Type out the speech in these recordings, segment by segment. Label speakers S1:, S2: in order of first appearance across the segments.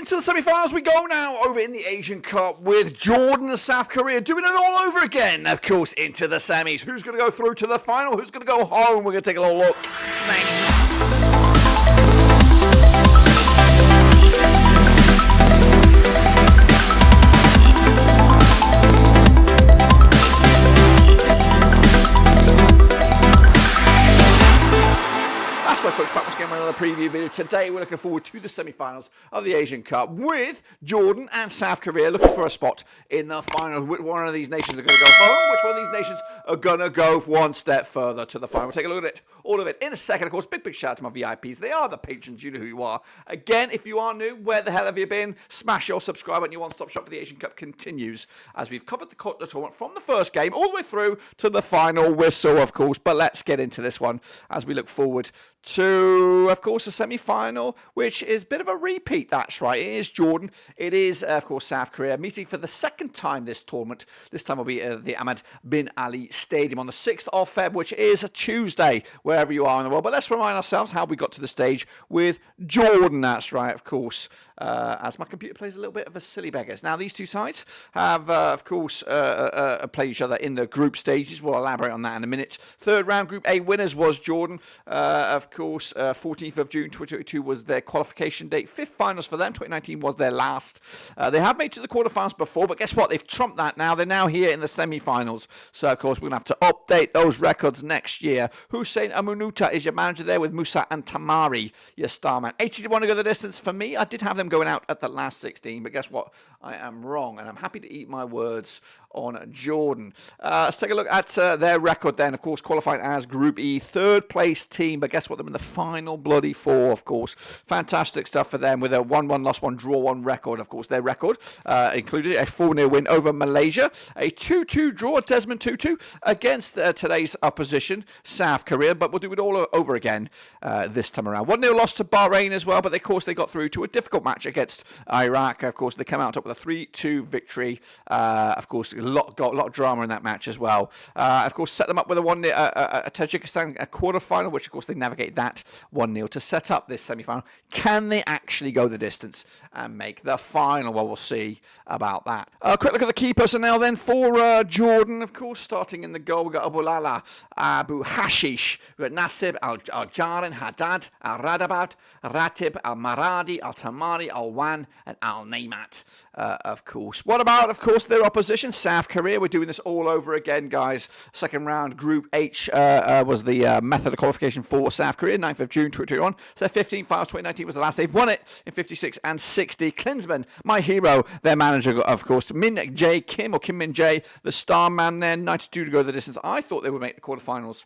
S1: into the semi-finals we go now, over in the Asian Cup with Jordan and South Korea doing it all over again. Of course, into the semis. Who's going to go through to the final? Who's going to go home? We're going to take a little look next. That's right, folks, back once again with another preview video. Today we're looking forward to the semi-finals of the Asian Cup with Jordan and South Korea looking for a spot in the final. Which one of these nations are going to go home? Which one of these nations are going to go one step further to the final? We'll take a look at it, all of it, in a second. Of course, big shout out to my VIPs. They are the patrons. You know who you are. Again, if you are new, where the hell have you been? Smash your subscribe button. Your one-stop shop for the Asian Cup continues as we've covered the tournament from the first game all the way through to the final whistle, of course. But let's get into this one as we look forward to, of course, the semi-final, which is a bit of a repeat. That's right. It is Jordan. It is, of course, South Korea meeting for the second time this tournament. This time will be at the Ahmad bin Ali Stadium on the 6th of Feb, which is a Tuesday, wherever you are in the world. But let's remind ourselves how we got to the stage with Jordan. That's right, of course, as my computer plays a little bit of a silly beggars. Now, these two sides have, of course, played each other in the group stages. We'll elaborate on that in a minute. Third round, Group A winners was Jordan, of course, 14th of June 2022 was their qualification date. Fifth finals for them. 2019 was their last. They have made it to the quarterfinals before, but guess what? They've trumped that now. They're now here in the semi-finals. So, of course, we're going to have to update those records next year. Hussein Amunuta is your manager there with Musa and Tamari, your star man. 80 to 1 to go the distance for me. I did have them going out at the last 16, but guess what? I am wrong, and I'm happy to eat my words on Jordan. Let's take a look at their record then. Of course, qualifying as Group E, third place team, but guess what? They're in the final bloody four, of course. Fantastic stuff for them with a 1-1 loss, 1 draw, 1 record. Of course, their record included a 4-0 win over Malaysia, a 2-2 draw at Desmond Tutu against today's opposition, South Korea, but we'll do it all over again this time around. 1-0 loss to Bahrain as well, but of course they got through to a difficult match against Iraq. Of course, they come out top with a 3-2 victory. Of course, got a lot of drama in that match as well. Of course, set them up with a Tajikistan quarter-final, which of course they navigate that 1-0 to set up this semi-final. Can they actually go the distance and make the final? Well, we'll see about that. Quick look at the key personnel then for Jordan, of course, starting in the goal. We've got Abulala, Abu Hashish, we've got Nasib, Al-Jarin, Haddad, Al-Radabad, Ratib, Al-Maradi, Al-Tamari, Al-Wan, and Al-Naimat, of course. What about, of course, their opposition, South Korea? We're doing this all over again, guys. Second round, Group H was the method of qualification for South Korea, 9th of June 2021. So 15 finals, 2019 was the last. They've won it in 56 and 60. Klinsmann, my hero, their manager, of course. Min Jae Kim, or Kim Min Jae, the star man there, 92 to go the distance. I thought they would make the quarterfinals.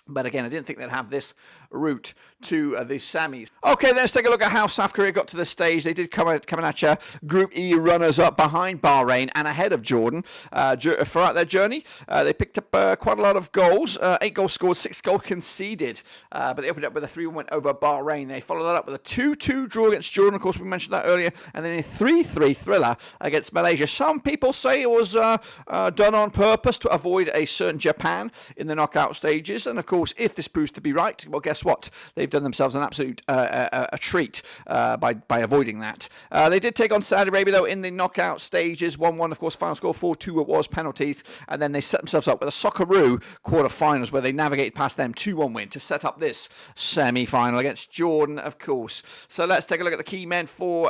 S1: But again, I didn't think they'd have this route to the semis. Okay, let's take a look at how South Korea got to this stage. They did come at you, Group E runners-up behind Bahrain and ahead of Jordan. Throughout their journey, they picked up quite a lot of goals. 8 goals scored, 6 goals conceded. But they opened up with a 3-1 win over Bahrain. They followed that up with a 2-2 draw against Jordan. Of course, we mentioned that earlier. And then a 3-3 thriller against Malaysia. Some people say it was done on purpose to avoid a certain Japan in the knockout stages. And of course, if this proves to be right, well, guess what? They've done themselves an absolute a treat by avoiding that. They did take on Saudi Arabia, though, in the knockout stages. 1-1, of course, final score. 4-2 it was, penalties. And then they set themselves up with a Socceroo quarterfinals where they navigated past them 2-1 win to set up this semi-final against Jordan, of course. So let's take a look at the key men for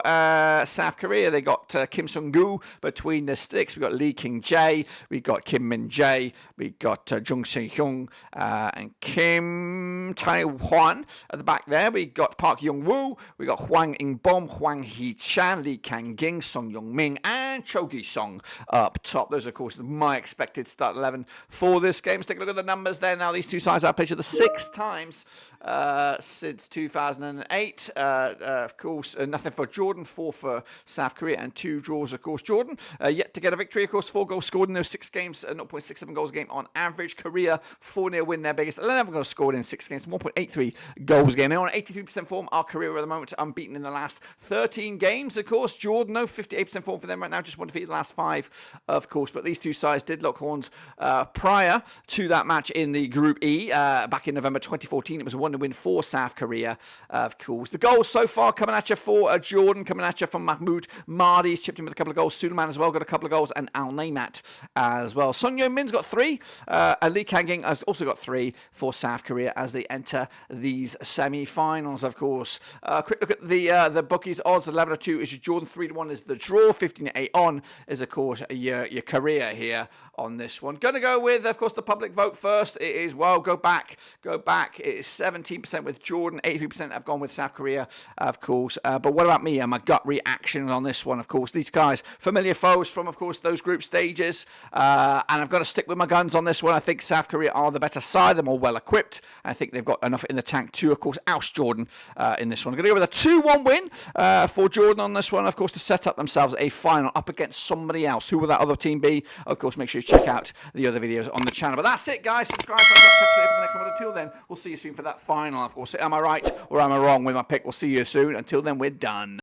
S1: South Korea. They got Kim Sung-gu between the sticks. We've got Lee King-jae. We've got Kim Min-jae. We've got Jung Se-hyung and Kim Tai-hwan at the back there. We got Park Young-woo. We got Hwang In-bom, Hwang Hee-chan, Lee Kang-ging, Song Young-min, and Cho Gi-song up top. Those, of course, my expected start 11 for this game. Let's take a look at the numbers there. Now, these two sides have played each other 6 times since 2008. Of course, nothing for Jordan, 4 for South Korea, and 2 draws, of course. Jordan yet yet to get a victory. Of course, 4 goals scored in those 6 games, 0.67 goals a game on average. Korea, 4-0 win their biggest. 11 goals scored in 6 games, 1.83 goals a game. They're on 83% form. Our Korea at the moment unbeaten in the last 13 games. Of course, Jordan, 58% form for them right now, just one defeat in the last 5, of course. But these two sides did lock horns prior to that match in the Group E back in November 2014. It was a 1-0 win for South Korea, of course. The goals so far coming at you for Jordan, coming at you from Mahmoud Mahdi. He's chipped in with a couple of goals. Suleiman as well got a couple of goals, and Al Naimat as well. Son Heung-min's got 3. And Lee Kang-in has also got 3 for South Korea as they enter these semi-finals, of course. Quick look at the bookies odds. 11-2 is your Jordan, 3-1 is the draw, 15-8 on is, of course, your Korea here on this one. Going to go with, of course, the public vote first. It is, well, go back. It is 17% with Jordan, 83% have gone with South Korea, of course. But what about me and my gut reaction on this one, of course? These guys, familiar foes from, of course, those group stages. And I've got to stick with my guns on this one. I think South Korea are the better side. They're more well-equipped. I think they've got enough in the tank to, of course, oust Jordan in this one. I'm going to go with a 2-1 win for Jordan on this one, of course, to set up themselves a final up against somebody else. Who will that other team be? Of course, make sure you check out the other videos on the channel. But that's it, guys. Subscribe, thumbs up, catch you later for the next one. But until then, we'll see you soon for that final, of course. Am I right or am I wrong with my pick? We'll see you soon. Until then, we're done.